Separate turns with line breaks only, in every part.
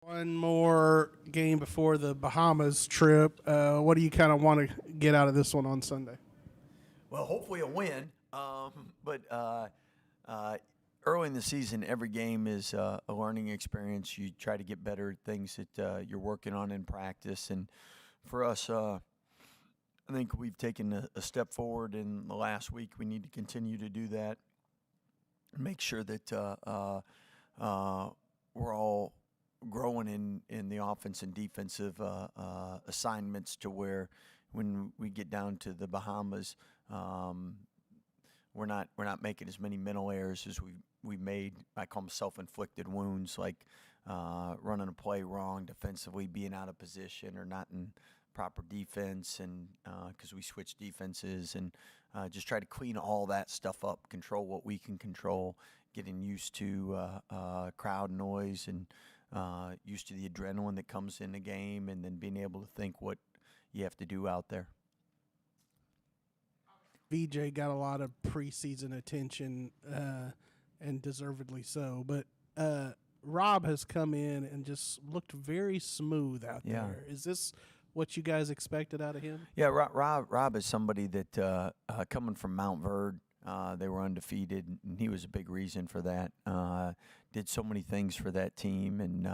One more game before the Bahamas trip. What do you kind of want to get out of this one on Sunday?
Well, hopefully a win. But early in the season, every game is a learning experience. You try to get better at things that you're working on in practice. And for us, I think we've taken a step forward in the last week. We need to continue to do that. Make sure that we're all growing in the offense and defensive assignments to where when we get down to the Bahamas, we're not making as many mental errors as we made. I call them self-inflicted wounds, like running a play wrong defensively, being out of position, or not in proper defense, and because we switch defenses, and just try to clean all that stuff up, control what we can control, getting used to crowd noise and used to the adrenaline that comes in the game, and then being able to think what you have to do out there.
VJ got a lot of preseason attention, and deservedly so. But Rob has come in and just looked very smooth out there. Is this what you guys expected out of him?
Yeah, Rob is somebody that coming from Mount Verde, they were undefeated, and he was a big reason for that. Did so many things for that team, and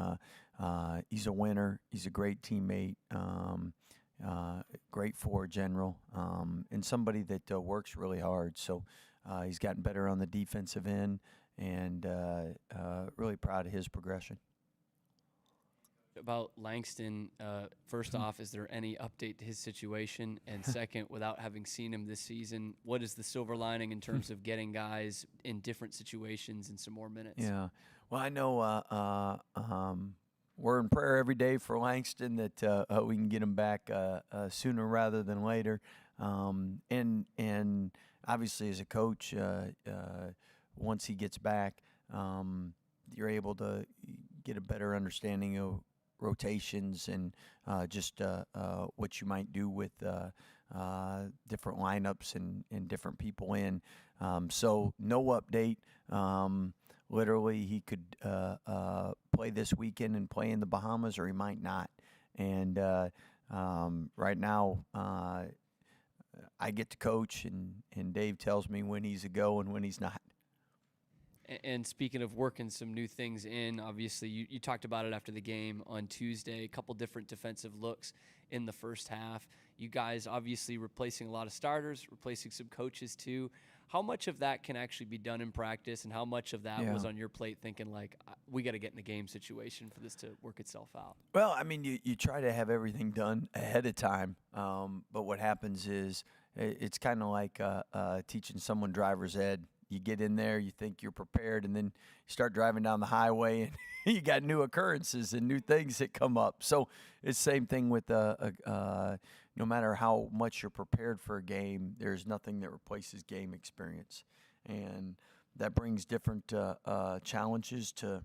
he's a winner. He's a great teammate, great floor general, and somebody that works really hard. So he's gotten better on the defensive end, and really proud of his progression.
About Langston, first off, is there any update to his situation? And second, without having seen him this season, what is the silver lining in terms of getting guys in different situations and some more minutes?
Yeah, well, I know we're in prayer every day for Langston that we can get him back sooner rather than later. And obviously, as a coach, once he gets back, you're able to get a better understanding of rotations and just what you might do with different lineups and different people in. So no update. Literally, he could play this weekend and play in the Bahamas, or he might not. And right now, I get to coach, and Dave tells me when he's a go and when he's not.
And speaking of working some new things in, obviously you talked about it after the game on Tuesday, a couple different defensive looks in the first half. You guys obviously replacing a lot of starters, replacing some coaches too. How much of that can actually be done in practice, and how much of that was on your plate thinking, like, we got to get in a game situation for this to work itself out?
Well, I mean, you try to have everything done ahead of time, but what happens is it's kind of like teaching someone driver's ed. You get in there, you think you're prepared, and then you start driving down the highway, and you got new occurrences and new things that come up. So it's the same thing with no matter how much you're prepared for a game, there's nothing that replaces game experience. And that brings different challenges to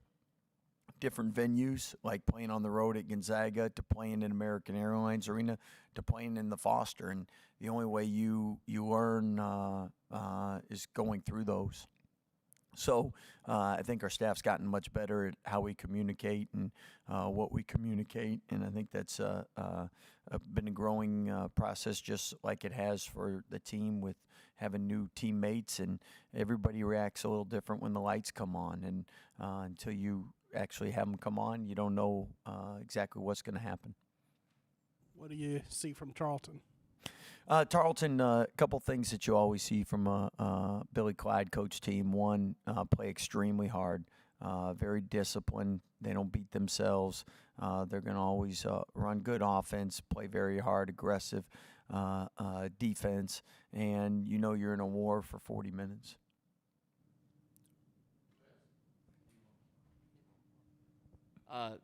different venues, like playing on the road at Gonzaga, to playing in American Airlines Arena, to playing in the Foster. And the only way you learn is going through those. So I think our staff's gotten much better at how we communicate and what we communicate, and I think that's been a growing process, just like it has for the team with having new teammates, and everybody reacts a little different when the lights come on, and until you actually have them come on, you don't know exactly what's going to happen.
What do you see from Tarleton?
Tarleton, a couple things that you always see from a Billy Clyde coach team. One, play extremely hard, very disciplined. They don't beat themselves. They're going to always run good offense, play very hard, aggressive defense, and you know you're in a war for 40 minutes.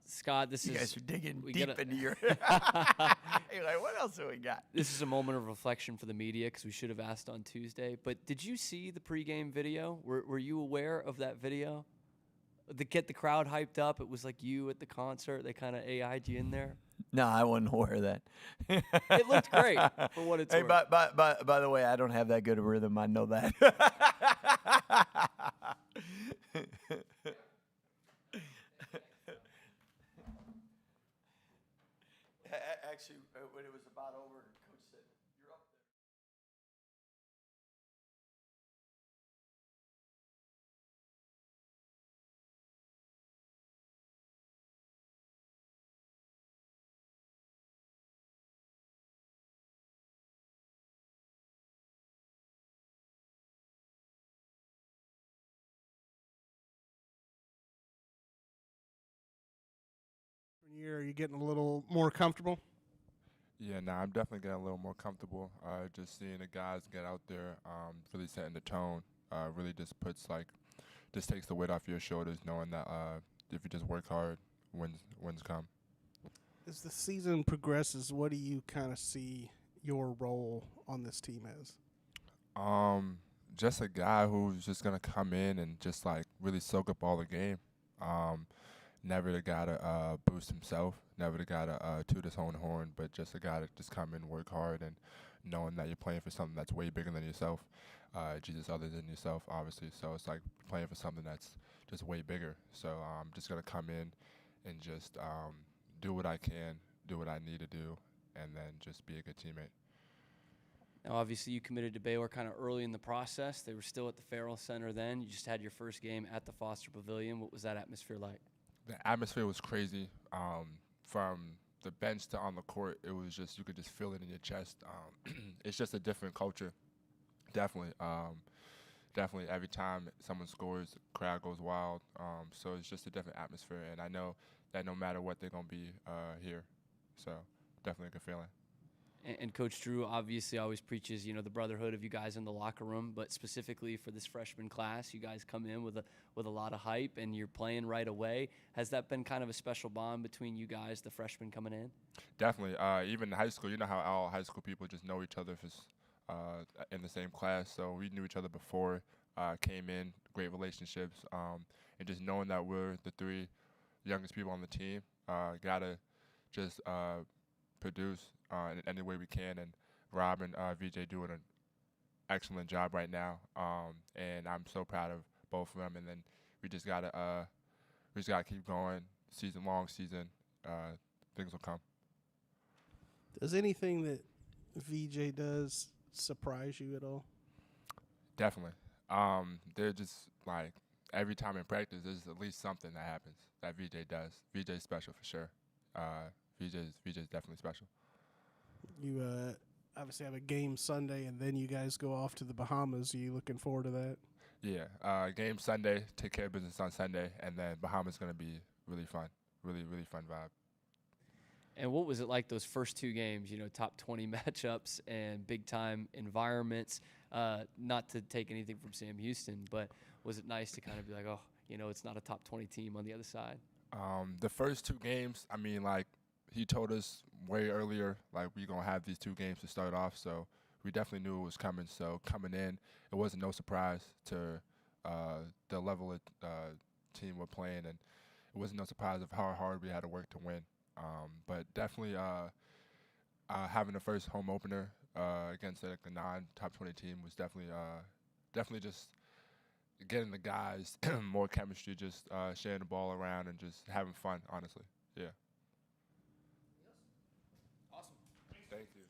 Scott, this
You
is...
guys are digging deep into your... You're like, what else have we got?
This is a moment of reflection for the media, because we should have asked on Tuesday. But did you see the pregame video? Were you aware of that video? To get the crowd hyped up, it was like you at the concert. They kind of AI'd you in there.
No, I wasn't aware of that.
It looked great for what it's worth.
By the way, I don't have that good a rhythm. I know that. actually, when it was about over, Coach said, "You're up there."
Year, are you getting a little more comfortable?
Yeah, I'm definitely getting a little more comfortable. Just seeing the guys get out there, really setting the tone, really just takes the weight off your shoulders, knowing that if you just work hard, wins come.
As the season progresses, what do you kind of see your role on this team as?
Just a guy who's just gonna come in and just like really soak up all the game. Um, Never the guy to boost himself, never the guy to toot his own horn, but just a guy to just come in, work hard, and knowing that you're playing for something that's way bigger than yourself, Jesus other than yourself, obviously. So it's like playing for something that's just way bigger. So I'm just gonna come in and just do what I can, do what I need to do, and then just be a good teammate.
Now, obviously, you committed to Baylor kind of early in the process. They were still at the Farrell Center then. You just had your first game at the Foster Pavilion. What was that atmosphere like?
The atmosphere was crazy. From the bench to on the court, it was just you could just feel it in your chest. It's just a different culture, definitely. Definitely, every time someone scores, the crowd goes wild. So it's just a different atmosphere, and I know that no matter what, they're gonna be here. So definitely a good feeling.
And Coach Drew obviously always preaches, the brotherhood of you guys in the locker room, but specifically for this freshman class, you guys come in with a lot of hype and you're playing right away. Has that been kind of a special bond between you guys, the freshmen coming in?
Definitely. Even in high school, you know how all high school people just know each other in the same class. So we knew each other before, came in, great relationships, and just knowing that we're the three youngest people on the team, gotta just produce in any way we can. And Rob and VJ doing an excellent job right now, and I'm so proud of both of them. And then we just gotta keep going, long season. Things will come.
Does anything that VJ does surprise you at all?
Definitely. They're just like every time in practice, there's at least something that happens that VJ does. VJ's special for sure. VJ's definitely special.
You obviously have a game Sunday, and then you guys go off to the Bahamas. Are you looking forward to that?
Yeah. Game Sunday. Take care of business on Sunday, and then Bahamas gonna be really fun. Really fun vibe.
And what was it like those first two games, top 20 matchups and big time environments? Not to take anything from Sam Houston, but was it nice to kind of be like, oh, it's not a top 20 team on the other side?
The first two games, I mean, like he told us way earlier, like we gonna have these two games to start off, so we definitely knew it was coming. So coming in, it wasn't no surprise to the level of team we're playing, and it wasn't no surprise of how hard we had to work to win. But definitely having the first home opener against like, a non-top 20 team was definitely just getting the guys more chemistry, just sharing the ball around and just having fun, honestly. Yeah.
Awesome.
Thank you.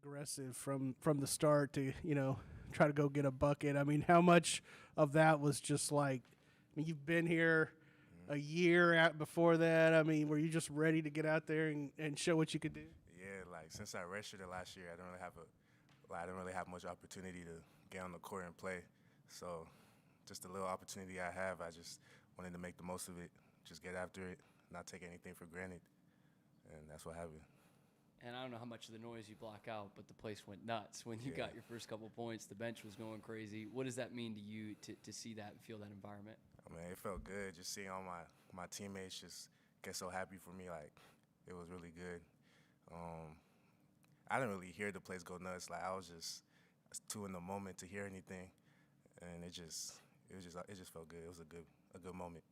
aggressive from the start to try to go get a bucket. I mean, how much of that was just like, I mean, you've been here a year out before that. I mean, were you just ready to get out there and show what you could do?
Yeah, like since I redshirted last year, I didn't really have much opportunity to get on the court and play. So just a little opportunity I have, I just wanted to make the most of it, just get after it, not take anything for granted, and that's what happened.
And I don't know how much of the noise you block out, but the place went nuts when you got your first couple points. The bench was going crazy. What does that mean to you to see that and feel that environment?
I mean, it felt good just seeing all my teammates just get so happy for me. Like, it was really good. I didn't really hear the place go nuts. Like, I was too in the moment to hear anything, and it just felt good. It was a good moment.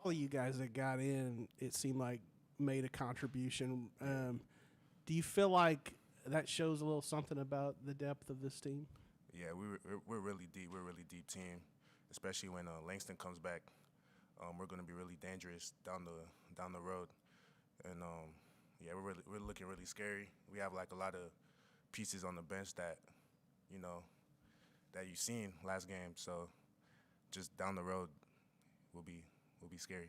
All of you guys that got in, it seemed like made a contribution. Do you feel like that shows a little something about the depth of this team?
Yeah, we're really deep. We're a really deep team, especially when Langston comes back. We're going to be really dangerous down the road, and yeah, we're looking really scary. We have like a lot of pieces on the bench that you've seen last game. So just down the road, will be scary.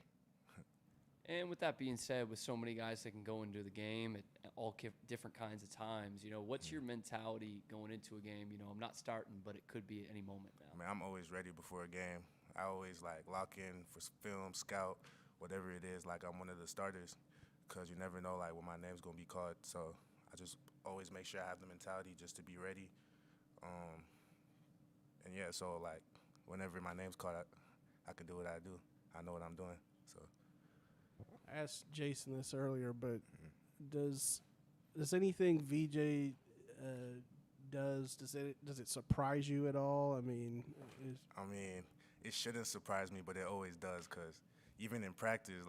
And with that being said, with so many guys that can go into the game at all different kinds of times, what's your mentality going into a game? I'm not starting, but it could be at any moment now.
I mean, I'm always ready before a game. I always lock in for film, scout, whatever it is. Like I'm one of the starters, because you never know when my name's gonna be called. So I just always make sure I have the mentality just to be ready. And yeah, so whenever my name's called, I can do what I do. I know what I'm doing. So.
I asked Jason this earlier, but does anything VJ does it surprise you at all? I mean,
it shouldn't surprise me, but it always does, because even in practice,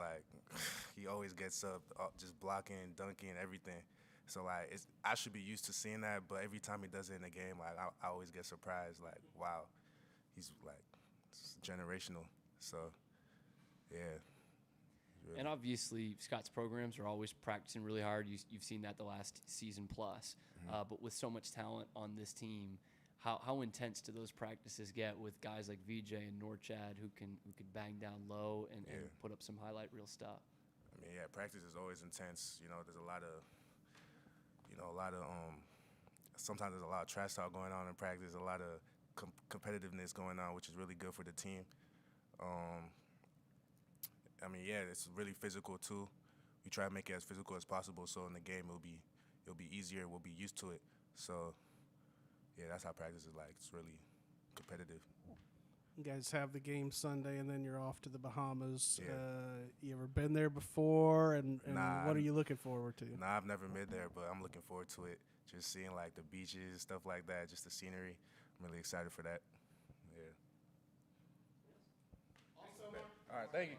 he always gets up, just blocking, dunking, everything. So I should be used to seeing that, but every time he does it in a game, I always get surprised. Wow, he's it's generational. So yeah.
And obviously, Scott's programs are always practicing really hard. You've seen that the last season plus. But with so much talent on this team, how intense do those practices get with guys like VJ and Norchad who can bang down low and put up some highlight reel stuff?
I mean, yeah, practice is always intense. There's a lot of sometimes there's a lot of trash talk going on in practice, a lot of competitiveness going on, which is really good for the team. I mean, yeah, it's really physical too. We try to make it as physical as possible, so in the game it'll be easier. We'll be used to it. So, yeah, that's how practice is like. It's really competitive.
You guys have the game Sunday, and then you're off to the Bahamas.
Yeah.
You ever been there before, and
Nah,
what are you looking forward to?
Nah, I've never been there, but I'm looking forward to it. Just seeing the beaches, stuff like that, just the scenery. I'm really excited for that. Yeah.
Awesome.
All right, thank you.